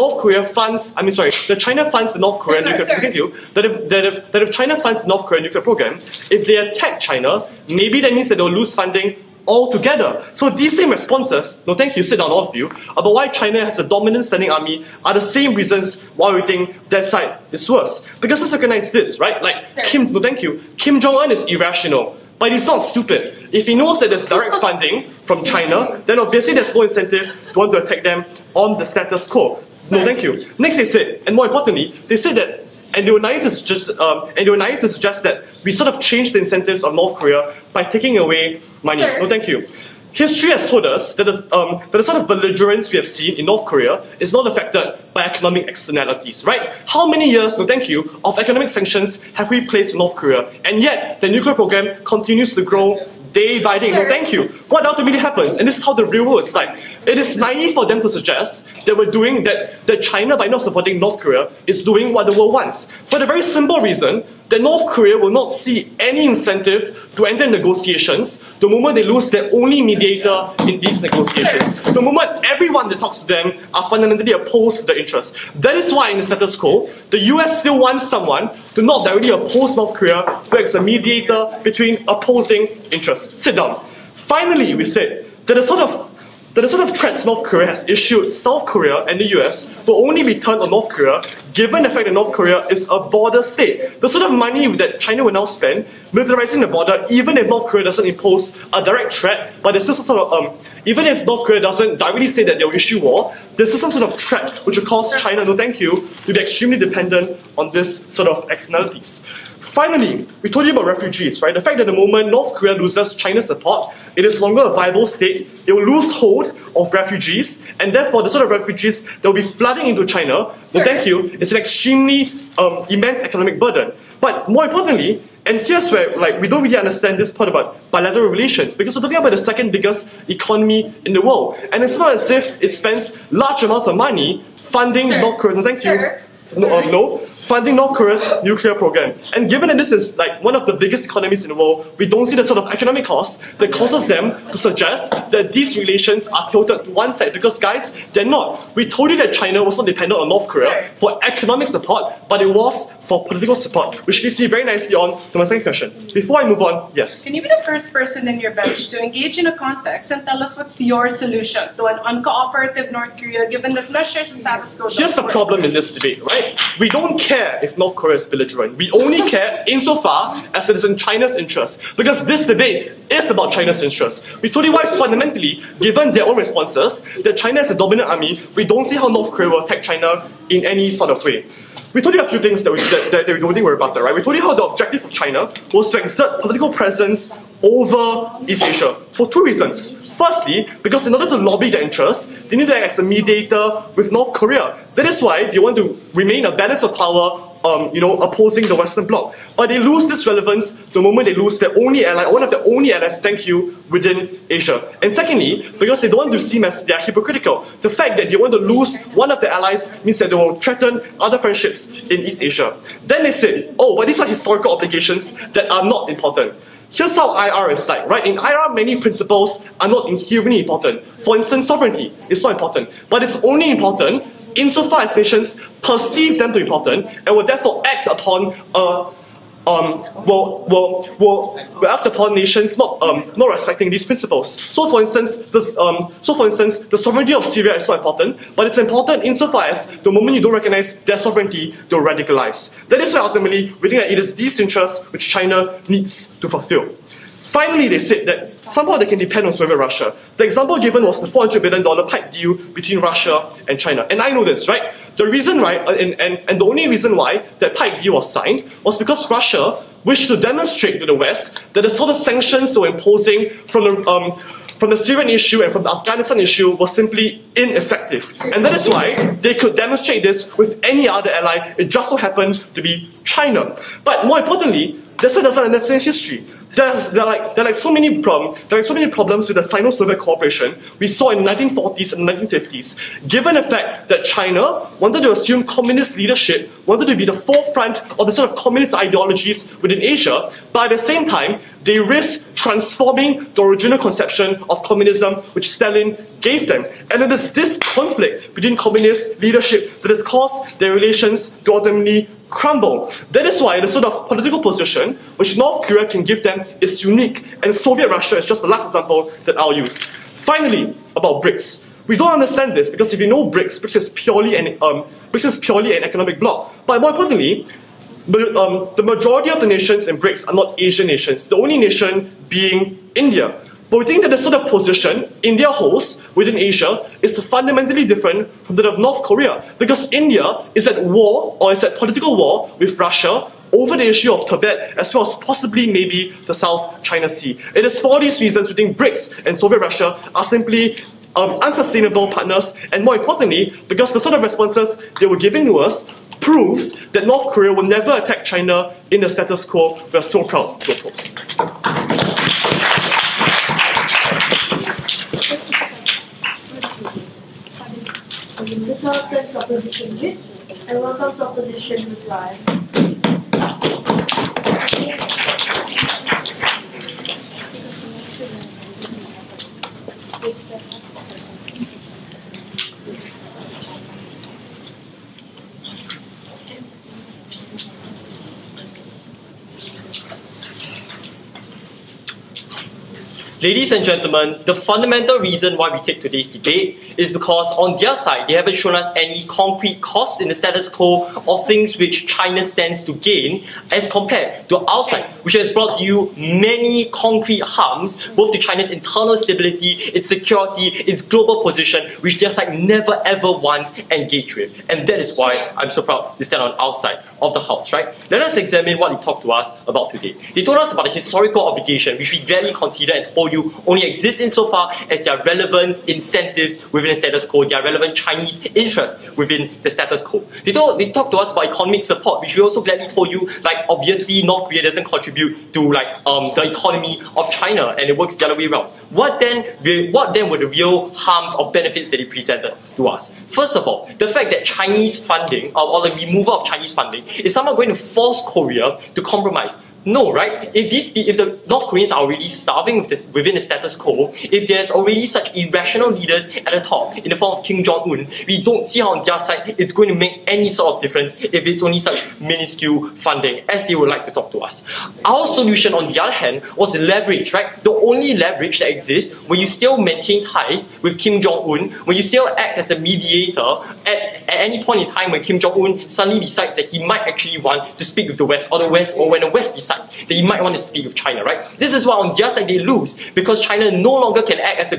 that China funds the North Korean nuclear program, that if China funds the North Korean nuclear program, if they attack China, maybe that means that they'll lose funding altogether. So these same responses, no thank you, sit down all of you, about why China has a dominant standing army are the same reasons why we think that side is worse. Because let's recognize this, right? Like, Kim Jong-un is irrational, but he's not stupid. If he knows that there's direct funding from China, then obviously there's no incentive to want to attack them on the status quo. No thank you. Next they said, and more importantly, they said that and they were naive to suggest that we sort of changed the incentives of North Korea by taking away money. No, thank you. History has told us that the sort of belligerence we have seen in North Korea is not affected by economic externalities, right? How many years, no thank you, of economic sanctions have we placed on North Korea? And yet, the nuclear program continues to grow day by day. No thank you. What ultimately happens, and this is how the real world is like, it is naive for them to suggest that we're doing that China, by not supporting North Korea, is doing what the world wants. For the very simple reason that North Korea will not see any incentive to enter negotiations the moment they lose their only mediator in these negotiations. The moment everyone that talks to them are fundamentally opposed to their interests. That is why in the status quo, the US still wants someone to not directly oppose North Korea, who acts as a mediator between opposing interests. Sit down. Finally, we said that the sort of threats North Korea has issued South Korea and the US will only be turned on North Korea given the fact that North Korea is a border state. The sort of money that China will now spend militarizing the border, even if North Korea doesn't impose a direct threat, but there's still some sort of, even if North Korea doesn't directly say that they'll issue war, there's still some sort of threat which will cause China, no thank you, to be extremely dependent on this sort of externalities. Finally, we told you about refugees, right? The fact that the moment North Korea loses China's support, it is no longer a viable state, it will lose hold of refugees, and therefore the sort of refugees that will be flooding into China, no thank you, it's an extremely immense economic burden. But more importantly, and here's where we don't really understand this part about bilateral relations, because we're talking about the second biggest economy in the world, and it's not as if it spends large amounts of money funding North Korea, no thank you, funding North Korea's nuclear program. And given that this is one of the biggest economies in the world, we don't see the sort of economic cost that causes them to suggest that these relations are tilted to one side. Because guys, they're not. We told you that China was not dependent on North Korea for economic support, but it was for political support. Which leads me very nicely on to my second question. Before I move on, yes. Can you be the first person in your bench to engage in a context and tell us what's your solution to an uncooperative North Korea, given that measures and status quo? Here's the problem in this debate, right? We don't care if North Korea is belligerent. We only care insofar as it is in China's interest. Because this debate is about China's interest. We told you why fundamentally, given their own responses, that China is a dominant army, we don't see how North Korea will attack China in any sort of way. We told you a few things that we don't think were about that, right? We told you how the objective of China was to exert political presence over East Asia for two reasons. Firstly, because in order to lobby their interests, they need to act as a mediator with North Korea. That is why they want to remain a balance of power, opposing the Western Bloc. But they lose this relevance the moment they lose their only ally, one of their only allies, thank you, within Asia. And secondly, because they don't want to seem as they are hypocritical. The fact that they want to lose one of their allies means that they will threaten other friendships in East Asia. Then they said, oh, but these are historical obligations that are not important. Here's how IR is like, right? In IR, many principles are not inherently important. For instance, sovereignty is not important, but it's only important insofar as nations perceive them to be important and will therefore act upon will act upon nations not respecting these principles. So for instance, the sovereignty of Syria is so important, but it's important insofar as the moment you don't recognize their sovereignty, they'll radicalize. That is why ultimately we think that it is these interests which China needs to fulfill. Finally, they said that somehow they can depend on Soviet Russia. The example given was the $400 billion pipe deal between Russia and China. And I know this, right? The reason, right, and the only reason why that pipe deal was signed was because Russia wished to demonstrate to the West that the sort of sanctions they were imposing from the Syrian issue and from the Afghanistan issue was simply ineffective. And that is why they could demonstrate this with any other ally. It just so happened to be China. But more importantly, this doesn't understand history. There are so many problems with the Sino-Soviet cooperation we saw in the 1940s and 1950s. Given the fact that China wanted to assume communist leadership, wanted to be the forefront of the sort of communist ideologies within Asia, but at the same time, they risked transforming the original conception of communism which Stalin gave them. And it is this conflict between communist leadership that has caused their relations to ultimately crumble. That is why the sort of political position which North Korea can give them is unique, and Soviet Russia is just the last example that I'll use. Finally, about BRICS. We don't understand this because if you know BRICS is purely an economic bloc. But more importantly, the majority of the nations in BRICS are not Asian nations, the only nation being India. But we think that the sort of position India holds within Asia is fundamentally different from that of North Korea, because India is at war, or is at political war with Russia over the issue of Tibet, as well as possibly maybe the South China Sea. It is for these reasons we think BRICS and Soviet Russia are simply unsustainable partners, and more importantly, because the sort of responses they were giving to us proves that North Korea will never attack China in the status quo we are so proud to oppose. This was opposition with, and welcomes opposition reply. Ladies and gentlemen, the fundamental reason why we take today's debate is because on their side, they haven't shown us any concrete cost in the status quo of things which China stands to gain as compared to our side, which has brought you many concrete harms, both to China's internal stability, its security, its global position, which their side never ever once engaged with. And that is why I'm so proud to stand on our side of the house, right? Let us examine what they talked to us about today. They told us about a historical obligation, which we gladly consider and told you only exists insofar as there are relevant incentives within the status quo, there are relevant Chinese interests within the status quo. They talked to us about economic support, which we also gladly told you, like, obviously North Korea doesn't contribute to the economy of China, and it works the other way around. What then were the real harms or benefits that they presented to us? First of all, the fact that Chinese funding, or the removal of Chinese funding, is somehow going to force Korea to compromise. No, right? If the North Koreans are already starving within the status quo, if there's already such irrational leaders at the top in the form of Kim Jong-un, we don't see how on their side it's going to make any sort of difference if it's only such minuscule funding as they would like to talk to us. Our solution, on the other hand, was leverage, right? The only leverage that exists when you still maintain ties with Kim Jong-un, when you still act as a mediator at any point in time when Kim Jong-un suddenly decides that he might actually want to speak with the West, or when the West decides that he might want to speak with China, right? This is why on their side they lose, because China no longer can act as a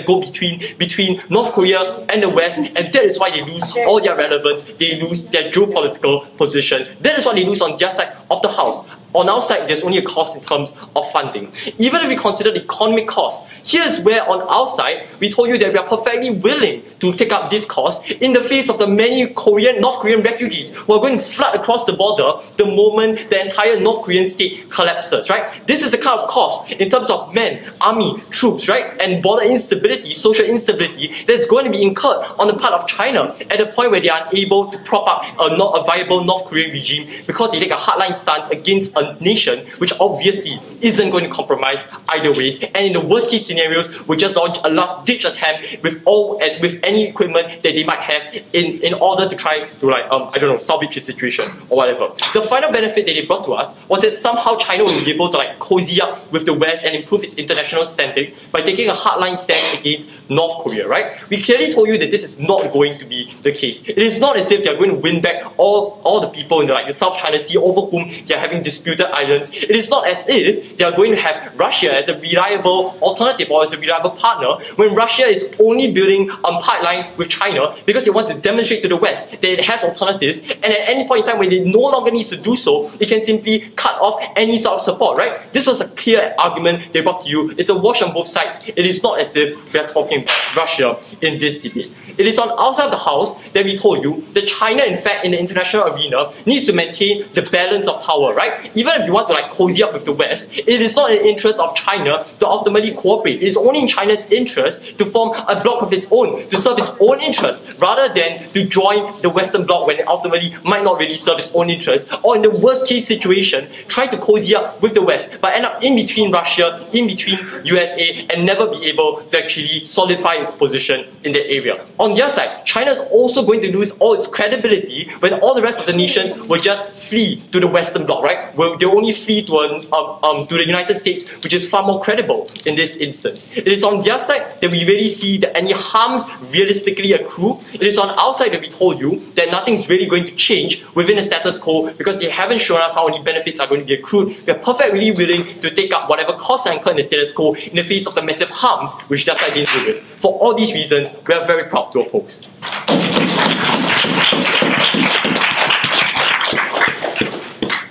go between North Korea and the West, and that is why they lose all their relevance, they lose their geopolitical position. That is why they lose on their side of the house. On our side, there's only a cost in terms of funding. Even if we consider the economic cost, here's where on our side, we told you that we are perfectly willing to take up this cost in the face of the many North Korean refugees who are going to flood across the border the moment the entire North Korean state collapses, right? This is the kind of cost in terms of men, army, troops, right? And border instability, social instability that's going to be incurred on the part of China at the point where they are unable to prop up a viable North Korean regime because they take a hardline stance against a nation which obviously isn't going to compromise either ways, and in the worst case scenarios will just launch a last ditch attempt with any equipment that they might have in order to try to I don't know, salvage the situation or whatever. The final benefit that they brought to us was that somehow China will be able to cozy up with the West and improve its international standing by taking a hardline stance against North Korea, right? We clearly told you that this is not going to be the case. It is not as if they are going to win back all the people in the South China Sea over whom they are having disputed islands. It is not as if they are going to have Russia as a reliable alternative or as a reliable partner when Russia is only building a pipeline with China because it wants to demonstrate to the West that it has alternatives, and at any point in time when it no longer needs to do so, it can simply cut off any sort of support, right? This was a clear argument they brought to you. It's a wash on both sides. It is not as if we are talking about Russia in this debate. It is on outside of the house that we told you that China, in fact, in the international arena, needs to maintain the balance of power, right? Even if you want to cozy up with the West, it is not in the interest of China to ultimately cooperate. It is only in China's interest to form a bloc of its own, to serve its own interests, rather than to join the Western bloc when it ultimately might not really serve its own interests, or in the worst case situation, try to cozy up with the West, but end up in between Russia, in between USA, and never be able to actually solidify its position in that area. On the other side, China is also going to lose all its credibility when all the rest of the nations will just flee to the Western bloc, right? Well, they only flee to the United States, which is far more credible in this instance. It is on the other side that we really see that any harms realistically accrue. It is on our side that we told you that nothing's really going to change within the status quo because they haven't shown us how any benefits are going to be accrued. We are perfectly willing to take up whatever costs are incurred in the status quo in the face of the massive harms which that side didn't deal with. For all these reasons, we are very proud to oppose.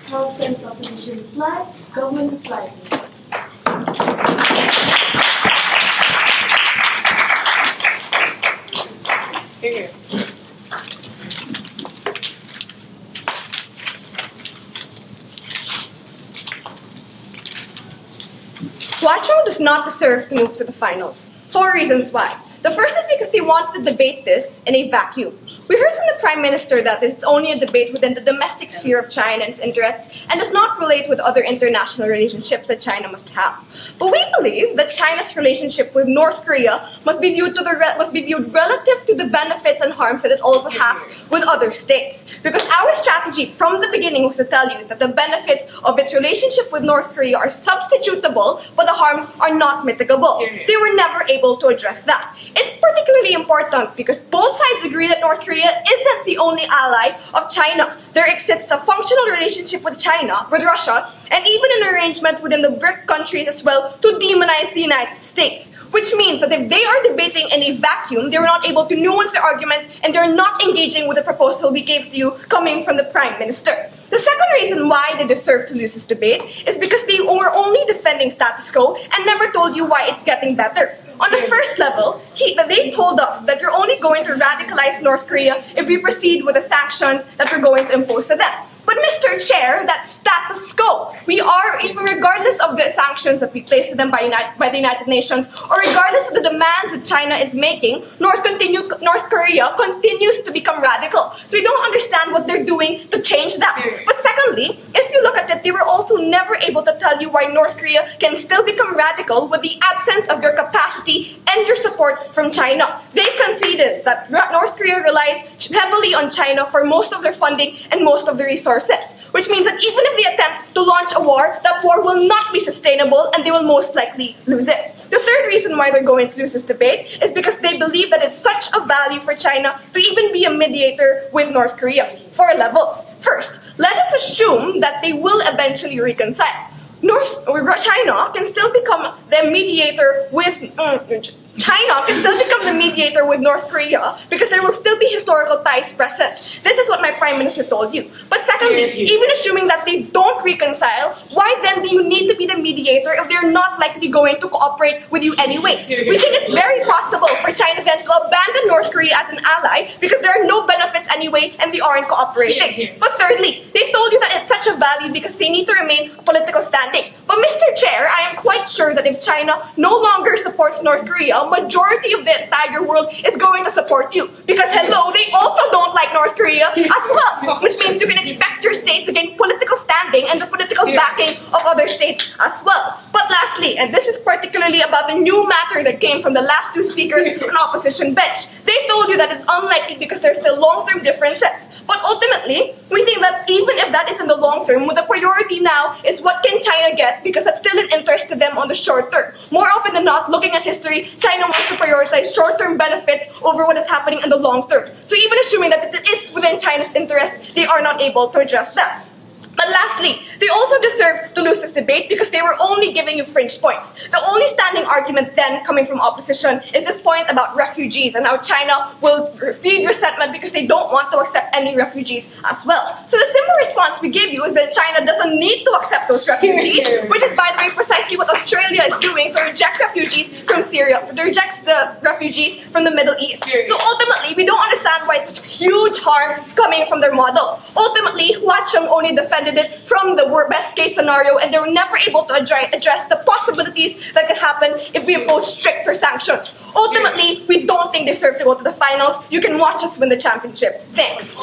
House Sense Opposition reply, government reply. Here. Guangzhou does not deserve to move to the finals. 4 reasons why. The first is because they wanted to debate this in a vacuum. We heard from the Prime Minister that it's only a debate within the domestic sphere of China and its interests and does not relate with other international relationships that China must have. But we believe that China's relationship with North Korea must be viewed relative to the benefits and harms that it also has with other states. Because our strategy from the beginning was to tell you that the benefits of its relationship with North Korea are substitutable, but the harms are not mitigable. They were never able to address that. It's particularly important because both sides agree that North Korea isn't the only ally of China. There exists a functional relationship with China, with Russia, and even an arrangement within the BRIC countries as well to demonize the United States. Which means that if they are debating in a vacuum, they were not able to nuance their arguments and they're not engaging with the proposal we gave to you coming from the Prime Minister. The second reason why they deserve to lose this debate is because they were only defending status quo and never told you why it's getting better. On the first level, they told us that you're only going to radicalize North Korea if we proceed with the sanctions that we're going to impose to them. But Mr. Chair, that's status quo. We are, even regardless of the sanctions that we place to them by the United Nations, or regardless of the demands that China is making, North Korea continues to become radical. So we don't understand what they're doing to change that. But secondly, if you look at it, they were also never able to tell you why North Korea can still become radical with the absence of your capacity and your support from China. They conceded that North Korea relies heavily on China for most of their funding and most of the resources. Which means that even if they attempt to launch a war, that war will not be sustainable and they will most likely lose it. The third reason why they're going to lose this debate is because they believe that it's such a value for China to even be a mediator with North Korea. 4 levels. First, let us assume that they will eventually reconcile. China can still become the mediator with North Korea because there will still be historical ties present. This is what my Prime Minister told you. But secondly, even assuming that they don't reconcile, why then do you need to be the mediator if they're not likely going to cooperate with you anyways? We think it's very possible for China then to abandon North Korea as an ally because there are no benefits anyway and they aren't cooperating. But thirdly, they told you that it's such a value because they need to remain political standing. But Mr. Chair, I am quite sure that if China no longer supports North Korea, majority of the entire world is going to support you. Because hello, they also don't like North Korea as well. Which means you can expect your state to gain political standing and the political political backing of other states as well. But lastly, and this is particularly about the new matter that came from the last two speakers on opposition bench, they told you that it's unlikely because there's still long-term differences. But ultimately, we think that even if that is in the long term, the priority now is what can China get, because that's still an interest to them on the short term. More often than not, looking at history, China wants to prioritize short-term benefits over what is happening in the long term. So even assuming that it is within China's interest, they are not able to adjust that. But lastly, they also deserve to lose this debate because they were only giving you fringe points. The only standing argument then coming from opposition is this point about refugees and how China will feed resentment because they don't want to accept any refugees as well. So the simple response we give you is that China doesn't need to accept those refugees, which is, by the way, precisely what Australia is doing to reject refugees from Syria, to reject the refugees from the Middle East. So ultimately, we don't understand why it's such huge harm coming from their model. Ultimately, Chong only defended it from the best case scenario, and they were never able to address the possibilities that could happen if we impose stricter sanctions. Ultimately, we don't think they deserve to go to the finals. You can watch us win the championship. Thanks.